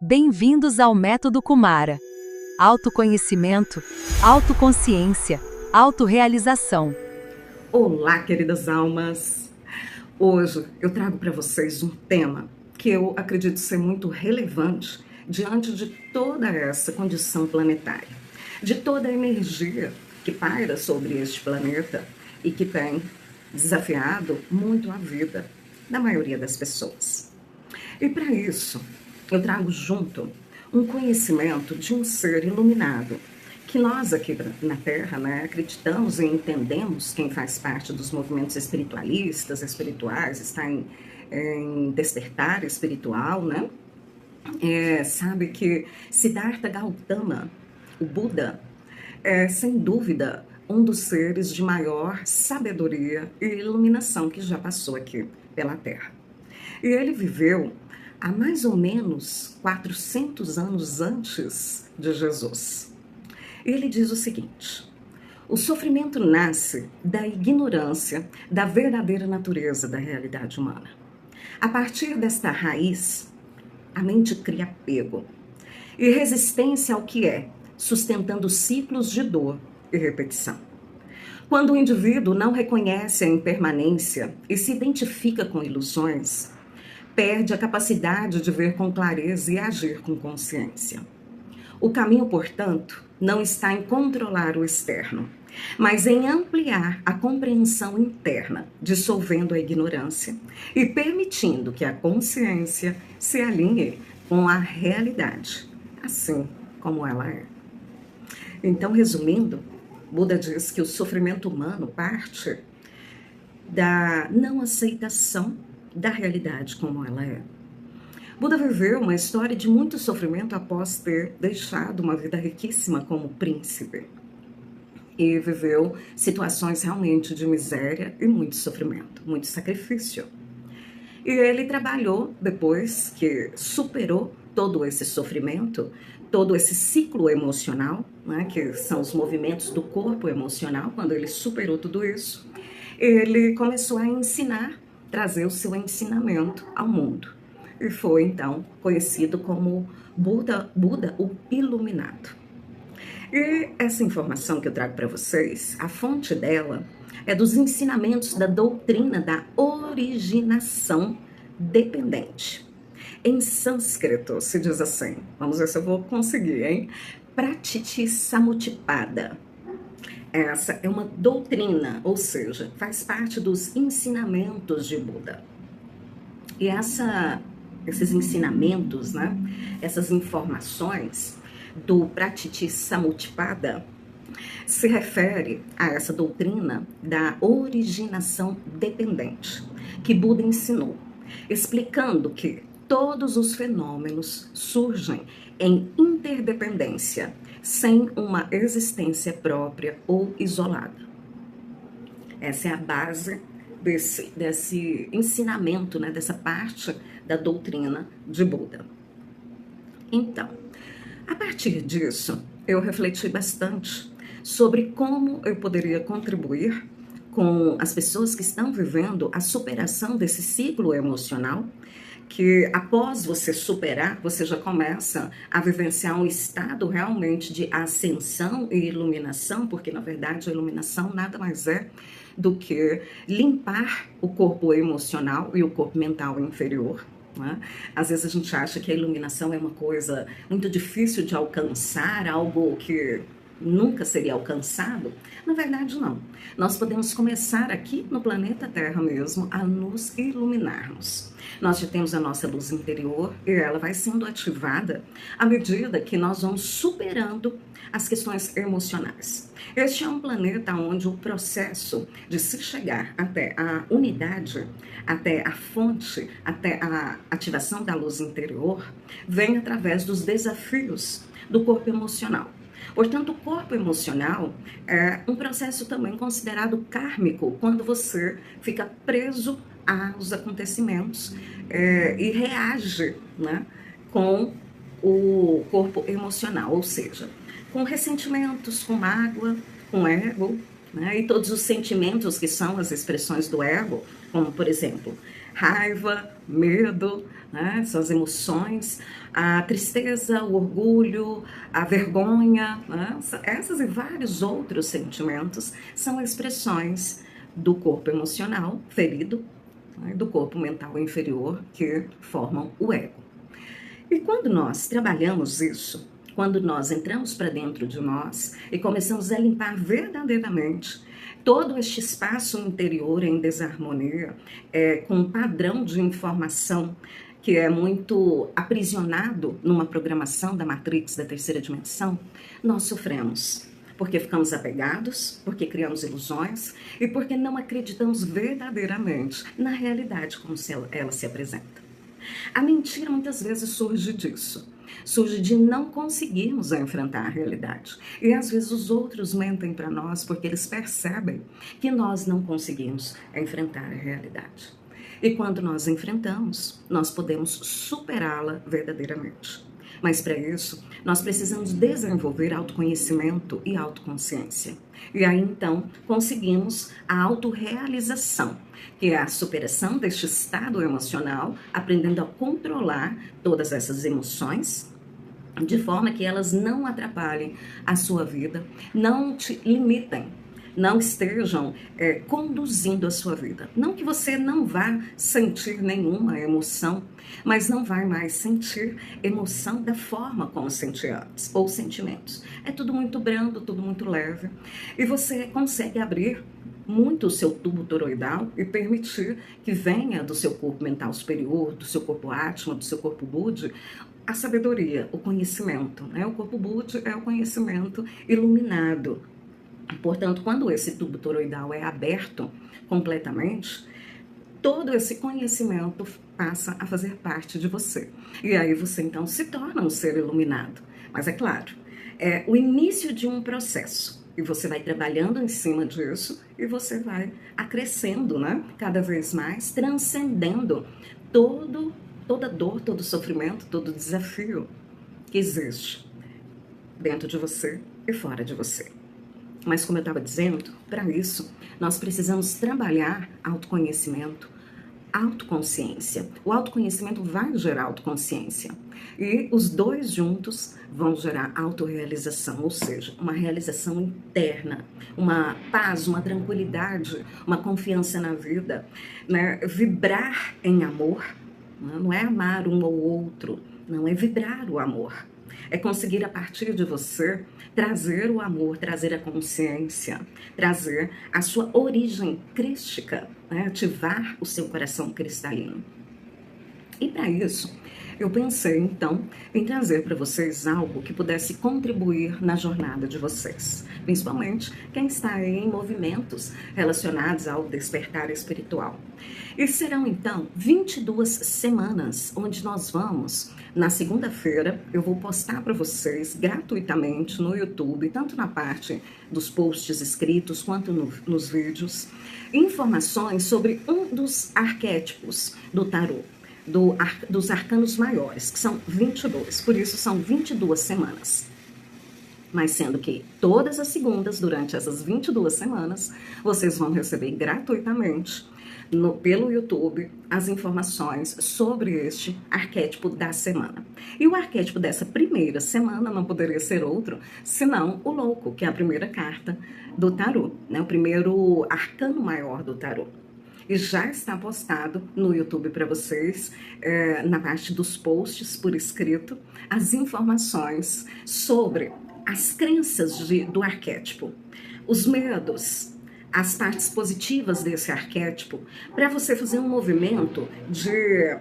Bem-vindos ao Método Kumara. Autoconhecimento, autoconsciência, autorrealização. Olá, queridas almas! Hoje eu trago para vocês um tema que eu acredito ser muito relevante diante de toda essa condição planetária, de toda a energia que paira sobre este planeta e que tem desafiado muito a vida da maioria das pessoas. E para isso, eu trago junto um conhecimento de um ser iluminado, que nós aqui na Terra, acreditamos e entendemos, quem faz parte dos movimentos espiritualistas, espirituais, está em despertar espiritual, sabe que Siddhartha Gautama, o Buda, é sem dúvida um dos seres de maior sabedoria e iluminação que já passou aqui pela Terra. E ele viveu há mais ou menos 400 anos antes de Jesus. Ele diz o seguinte: o sofrimento nasce da ignorância da verdadeira natureza da realidade humana. A partir desta raiz, a mente cria apego e resistência ao que é, sustentando ciclos de dor e repetição. Quando o indivíduo não reconhece a impermanência e se identifica com ilusões, perde a capacidade de ver com clareza e agir com consciência. O caminho, portanto, não está em controlar o externo, mas em ampliar a compreensão interna, dissolvendo a ignorância e permitindo que a consciência se alinhe com a realidade, assim como ela é. Então, resumindo, Buda diz que o sofrimento humano parte da não aceitação da realidade como ela é. Buda viveu uma história de muito sofrimento após ter deixado uma vida riquíssima como príncipe. E viveu situações realmente de miséria e muito sofrimento, muito sacrifício. E ele trabalhou, depois que superou todo esse sofrimento, todo esse ciclo emocional, que são os movimentos do corpo emocional, quando ele superou tudo isso, ele começou a ensinar, trazer o seu ensinamento ao mundo. E foi, então, conhecido como Buda, o Iluminado. E essa informação que eu trago para vocês, a fonte dela é dos ensinamentos da doutrina da originação dependente. Em sânscrito se diz assim, vamos ver se eu vou conseguir, hein? Pratityasamutpada. Essa é uma doutrina, ou seja, faz parte dos ensinamentos de Buda. E esses ensinamentos, essas informações do Pratityasamutpada se refere a essa doutrina da originação dependente que Buda ensinou, explicando que todos os fenômenos surgem em interdependência, sem uma existência própria ou isolada. Essa é a base desse ensinamento, dessa parte da doutrina de Buda. Então, a partir disso, eu refleti bastante sobre como eu poderia contribuir com as pessoas que estão vivendo a superação desse ciclo emocional, que após você superar, você já começa a vivenciar um estado realmente de ascensão e iluminação, porque na verdade a iluminação nada mais é do que limpar o corpo emocional e o corpo mental inferior. Às vezes a gente acha que a iluminação é uma coisa muito difícil de alcançar, algo que nunca seria alcançado. Na verdade, não. Nós podemos começar aqui no planeta Terra mesmo a nos iluminarmos. Nós já temos a nossa luz interior e ela vai sendo ativada à medida que nós vamos superando as questões emocionais. Este é um planeta onde o processo de se chegar até a unidade, até a fonte, até a ativação da luz interior, vem através dos desafios do corpo emocional. Portanto, o corpo emocional é um processo também considerado kármico, quando você fica preso aos acontecimentos e reage com o corpo emocional, ou seja, com ressentimentos, com mágoa, com ego, e todos os sentimentos que são as expressões do ego, como, por exemplo, Raiva, medo, né? São as emoções, a tristeza, o orgulho, a vergonha, né? Essas e vários outros sentimentos são expressões do corpo emocional ferido, né? Do corpo mental inferior, que formam o ego. E quando nós trabalhamos isso, quando nós entramos para dentro de nós e começamos a limpar verdadeiramente todo este espaço interior em desarmonia, com um padrão de informação que é muito aprisionado numa programação da Matrix da terceira dimensão, nós sofremos. Porque ficamos apegados, porque criamos ilusões e porque não acreditamos verdadeiramente na realidade como ela se apresenta. A mentira muitas vezes surge disso. Surge de não conseguirmos enfrentar a realidade. E às vezes os outros mentem para nós porque eles percebem que nós não conseguimos enfrentar a realidade. E quando nós enfrentamos, nós podemos superá-la verdadeiramente. Mas para isso, nós precisamos desenvolver autoconhecimento e autoconsciência. E aí então conseguimos a autorrealização, que é a superação deste estado emocional, aprendendo a controlar todas essas emoções, de forma que elas não atrapalhem a sua vida, não te limitem, não estejam conduzindo a sua vida. Não que você não vá sentir nenhuma emoção, mas não vai mais sentir emoção da forma como sentia antes, ou sentimentos. É tudo muito brando, tudo muito leve, e você consegue abrir muito o seu tubo toroidal e permitir que venha do seu corpo mental superior, do seu corpo Atma, do seu corpo Budi, a sabedoria, o conhecimento, né? O corpo Budi é o conhecimento iluminado. Portanto, quando esse tubo toroidal é aberto completamente, todo esse conhecimento passa a fazer parte de você. E aí você então se torna um ser iluminado. Mas é claro, é o início de um processo. E você vai trabalhando em cima disso e você vai acrescendo, né? Cada vez mais, transcendendo toda dor, todo sofrimento, todo desafio que existe dentro de você e fora de você. Mas como eu estava dizendo, para isso nós precisamos trabalhar autoconhecimento, autoconsciência. O autoconhecimento vai gerar autoconsciência. E os dois juntos vão gerar autorrealização, ou seja, uma realização interna, uma paz, uma tranquilidade, uma confiança na vida, né? Vibrar em amor, não é amar um ou outro, não, é vibrar o amor. É conseguir a partir de você trazer o amor, trazer a consciência, trazer a sua origem crística, né? Ativar o seu coração cristalino. E para isso, eu pensei então em trazer para vocês algo que pudesse contribuir na jornada de vocês, principalmente quem está aí em movimentos relacionados ao despertar espiritual. E serão então 22 semanas onde nós vamos, na segunda-feira, eu vou postar para vocês gratuitamente no YouTube, tanto na parte dos posts escritos quanto nos vídeos, informações sobre um dos arquétipos do tarô. Dos arcanos maiores, que são 22, por isso são 22 semanas. Mas sendo que todas as segundas, durante essas 22 semanas, vocês vão receber gratuitamente pelo YouTube as informações sobre este arquétipo da semana. E o arquétipo dessa primeira semana não poderia ser outro, senão o louco, que é a primeira carta do tarô, né? O primeiro arcano maior do tarô. E já está postado no YouTube para vocês, na parte dos posts por escrito, as informações sobre as crenças do arquétipo, os medos, as partes positivas desse arquétipo, para você fazer um movimento de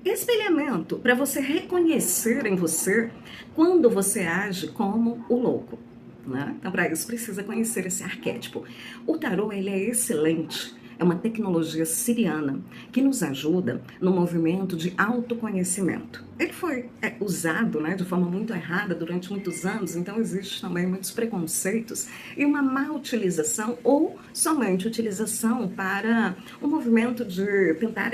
espelhamento, para você reconhecer em você quando você age como o louco, né? Então, para isso, precisa conhecer esse arquétipo. O tarô, ele é excelente. É uma tecnologia siriana que nos ajuda no movimento de autoconhecimento. Ele foi usado, né, de forma muito errada durante muitos anos, então existe também muitos preconceitos e uma má utilização ou somente utilização para um movimento de tentar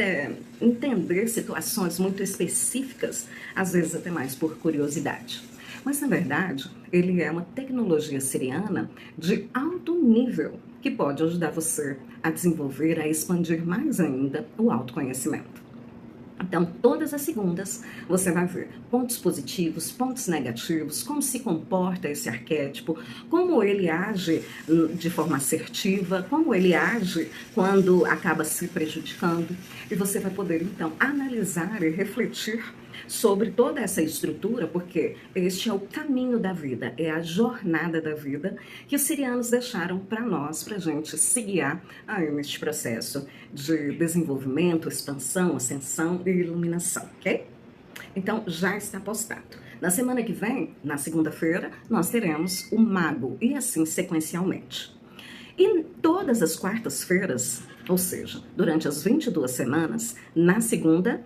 entender situações muito específicas, às vezes até mais por curiosidade. Mas, na verdade, ele é uma tecnologia siriana de alto nível que pode ajudar você a desenvolver, a expandir mais ainda o autoconhecimento. Então, todas as segundas, você vai ver pontos positivos, pontos negativos, como se comporta esse arquétipo, como ele age de forma assertiva, como ele age quando acaba se prejudicando. E você vai poder, então, analisar e refletir sobre toda essa estrutura, porque este é o caminho da vida, é a jornada da vida que os sirianos deixaram para nós, para a gente se guiar aí neste processo de desenvolvimento, expansão, ascensão e iluminação, ok? Então, já está postado. Na semana que vem, na segunda-feira, nós teremos o Mago, e assim sequencialmente. E todas as quartas-feiras, ou seja, durante as 22 semanas, na segunda,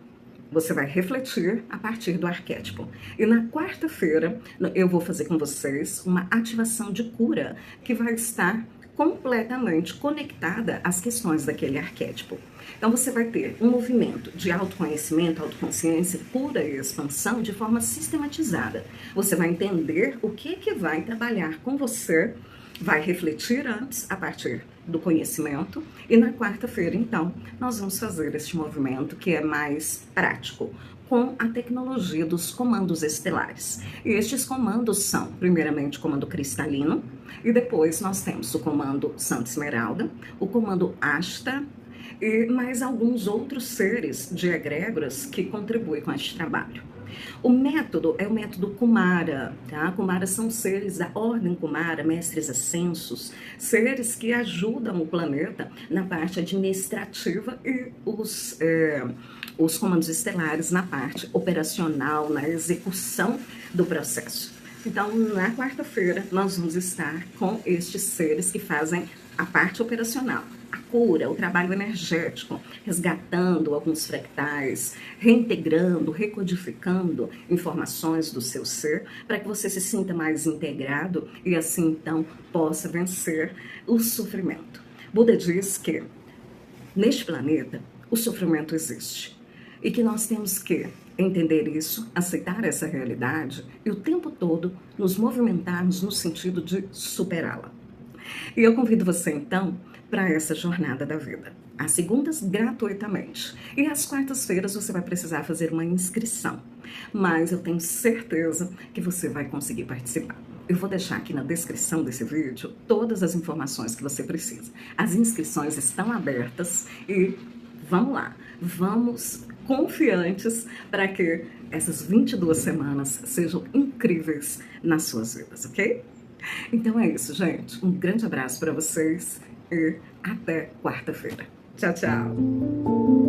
você vai refletir a partir do arquétipo. E na quarta-feira, eu vou fazer com vocês uma ativação de cura que vai estar completamente conectada às questões daquele arquétipo. Então você vai ter um movimento de autoconhecimento, autoconsciência, cura e expansão de forma sistematizada. Você vai entender o que vai trabalhar com você, vai refletir antes a partir do conhecimento e na quarta-feira, então, nós vamos fazer este movimento que é mais prático, com a tecnologia dos comandos estelares. E estes comandos são, primeiramente, o comando cristalino, e depois nós temos o comando Santa Esmeralda, o comando Asta, e mais alguns outros seres de egrégoras que contribuem com este trabalho. O método é o método Kumara, tá? Kumara são seres da ordem Kumara, mestres ascensos, seres que ajudam o planeta na parte administrativa e os comandos estelares na parte operacional, na execução do processo. Então, na quarta-feira, nós vamos estar com estes seres que fazem a parte operacional. A cura, o trabalho energético, resgatando alguns fractais, reintegrando, recodificando informações do seu ser, para que você se sinta mais integrado e assim então possa vencer o sofrimento. Buda diz que neste planeta o sofrimento existe e que nós temos que entender isso, aceitar essa realidade e o tempo todo nos movimentarmos no sentido de superá-la. E eu convido você então para essa jornada da vida. Às segundas, gratuitamente. E às quartas-feiras você vai precisar fazer uma inscrição. Mas eu tenho certeza que você vai conseguir participar. Eu vou deixar aqui na descrição desse vídeo todas as informações que você precisa. As inscrições estão abertas e vamos lá. Vamos confiantes para que essas 22 semanas sejam incríveis nas suas vidas, ok? Então é isso, gente. Um grande abraço para vocês e até quarta-feira. Tchau, tchau.